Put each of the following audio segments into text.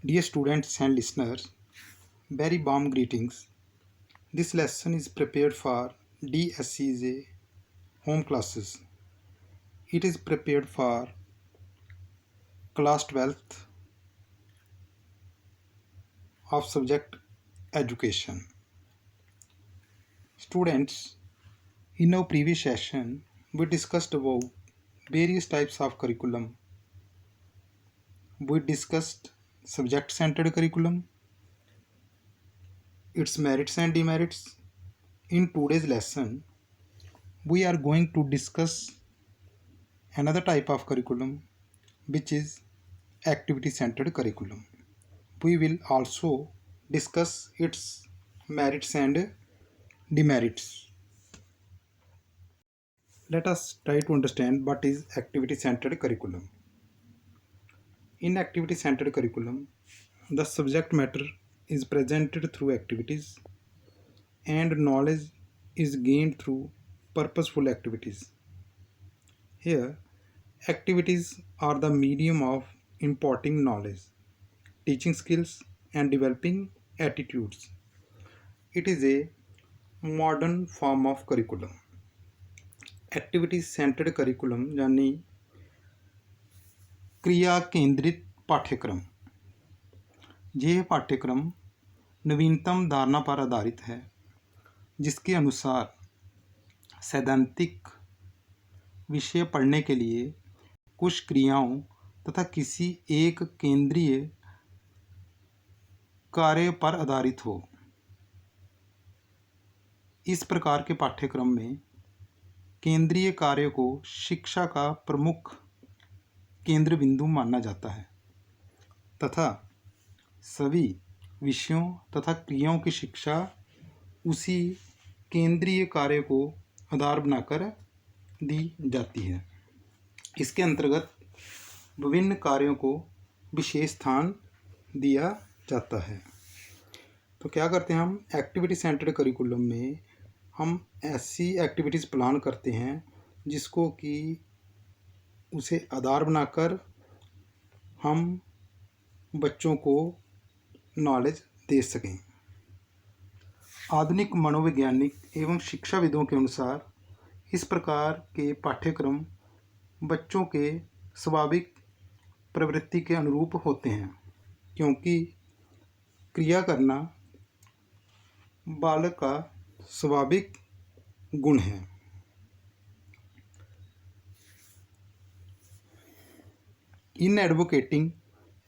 Dear students and listeners, very warm greetings. This lesson is prepared for DSCJ home classes. It is prepared for class 12th of subject education. Students, in our previous session, we discussed about various types of curriculum. We discussed subject centered curriculum, its merits and demerits. In today's lesson, we are going to discuss another type of curriculum which is activity centered curriculum. We will also discuss its merits and demerits. Let us try to understand what is activity centered curriculum. In activity centered curriculum, the subject matter is presented through activities and knowledge is gained through purposeful activities. Here, activities are the medium of imparting knowledge, teaching skills, and developing attitudes. It is a modern form of curriculum. Activity centred curriculum यानी क्रिया केंद्रित पाठ्यक्रम। यह पाठ्यक्रम नवीनतम धारणा पर आधारित है जिसके अनुसार सैद्धांतिक विषय पढ़ने के लिए कुछ क्रियाओं तथा किसी एक केंद्रीय कार्य पर आधारित हो। इस प्रकार के पाठ्यक्रम में केंद्रीय कार्य को शिक्षा का प्रमुख केंद्र बिंदु माना जाता है तथा सभी विषयों तथा क्रियाओं की शिक्षा उसी केंद्रीय कार्य को आधार बनाकर दी जाती है। इसके अंतर्गत विभिन्न कार्यों को विशेष स्थान दिया जाता है। तो क्या करते हैं हम एक्टिविटी सेंटर्ड करिकुलम में हम ऐसी एक्टिविटीज़ प्लान करते हैं जिसको कि उसे आधार बनाकर हम बच्चों को नॉलेज दे सकें। आधुनिक मनोवैज्ञानिक एवं शिक्षाविदों के अनुसार इस प्रकार के पाठ्यक्रम बच्चों के स्वाभाविक प्रवृत्ति के अनुरूप होते हैं क्योंकि क्रिया करना बालक का स्वाभाविक गुण है। In advocating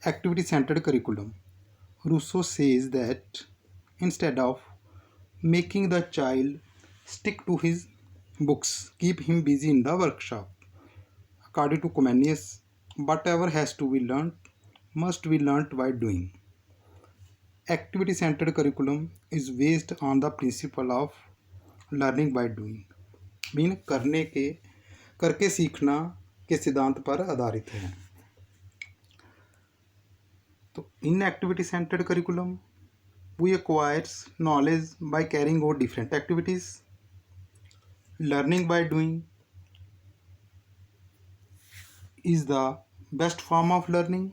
activity centered curriculum, Rousseau says that instead of making the child stick to his books, keep him busy in the workshop. According to Comenius, whatever has to be learnt must be learnt by doing. Activity centered curriculum is based on the principle of learning by doing. Mean करके सीखना के सिद्धांत पर आधारित है। तो in activity centred curriculum we acquires knowledge by carrying out different activities. Learning by doing is the best form of learning.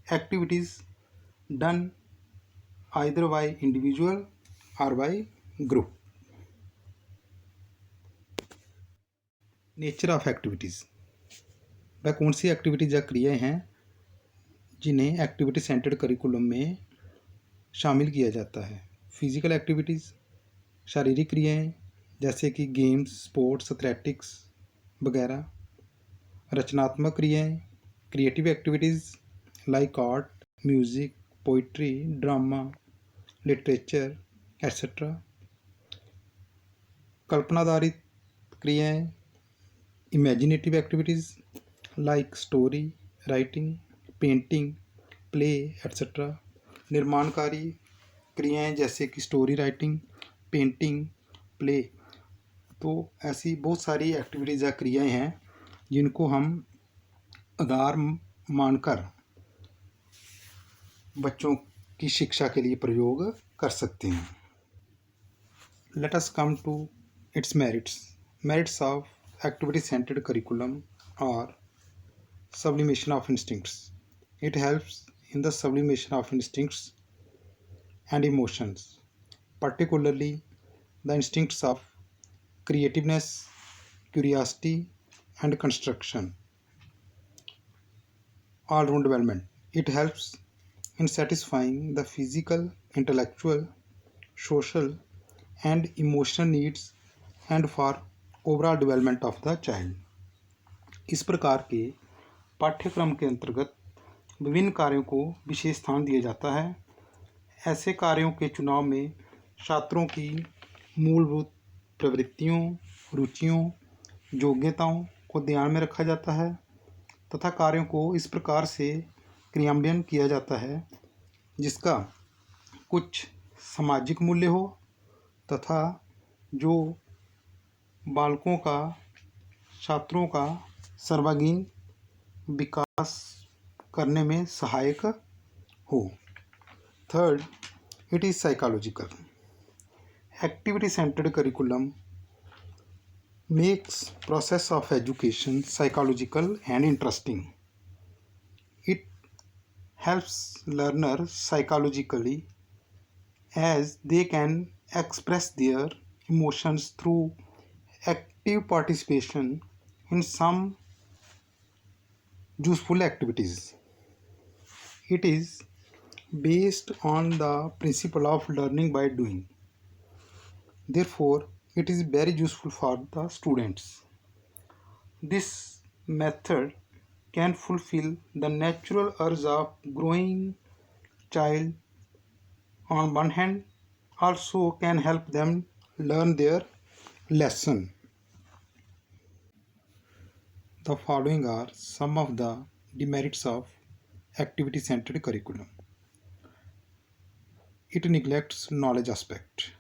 Activities done either by individual or by group. Nature of activities, वह कौन सी activities या क्रियाएँ हैं जिन्हें activity centred curriculum में शामिल किया जाता है। फिजिकल एक्टिविटीज़, शारीरिक क्रियाएँ जैसे कि गेम्स, स्पोर्ट्स, एथलेटिक्स वगैरह। रचनात्मक क्रियाएँ, creative activities like art, music, poetry, drama, literature etcetera. कल्पनाधारित क्रियाएँ, imaginative activities like story writing, painting, play etcetera. निर्माणकारी क्रियाएँ जैसे कि स्टोरी राइटिंग, पेंटिंग, प्ले। तो ऐसी बहुत सारी एक्टिविटीज़ या क्रियाएँ हैं जिनको हम आधार मानकर बच्चों की शिक्षा के लिए प्रयोग कर सकते हैं। Let us come to its merits. Merits of activity centred curriculum और sublimation of instincts. It helps in the sublimation of instincts and emotions, particularly the instincts of creativeness, curiosity, and construction, all round development. It helps in satisfying the physical, intellectual, social, and emotional needs and for overall development of the child. इस प्रकार के पाठ्यक्रम के अंतर्गत विभिन्न कार्यों को विशेष स्थान दिया जाता है। ऐसे कार्यों के चुनाव में छात्रों की मूलभूत प्रवृत्तियों, रुचियों, योग्यताओं को ध्यान में रखा जाता है तथा कार्यों को इस प्रकार से क्रियान्वयन किया जाता है जिसका कुछ सामाजिक मूल्य हो तथा जो बालकों का, छात्रों का सर्वांगीण विकास करने में सहायक हो। Third, it is psychological. Activity centered curriculum makes process of education psychological and interesting. It helps learners psychologically as they can express their emotions through active participation in some useful activities. It is based on the principle of learning by doing. Therefore, it is very useful for the students. This method can fulfill the natural urge of growing child on one hand, also can help them learn their lesson. The following are some of the demerits of activity centered curriculum. It neglects knowledge aspect.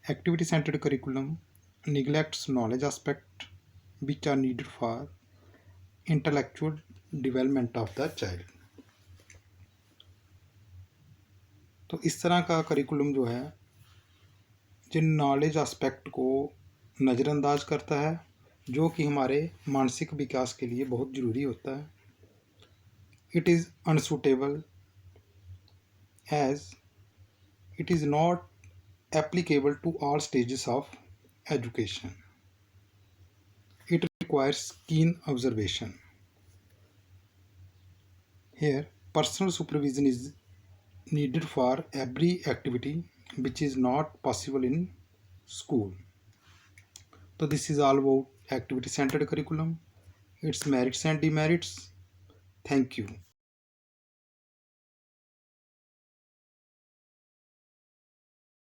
Activity centered curriculum neglects knowledge aspect which are needed for intellectual development of the child. तो इस तरह का curriculum जो है जिन knowledge aspect को नज़रअंदाज करता है जो कि हमारे मानसिक विकास के लिए बहुत ज़रूरी होता है. It is unsuitable as it is not applicable to all stages of education. It requires keen observation. Here, personal supervision is needed for every activity which is not possible in school. So this is all about activity centered curriculum, its merits and demerits. Thank you.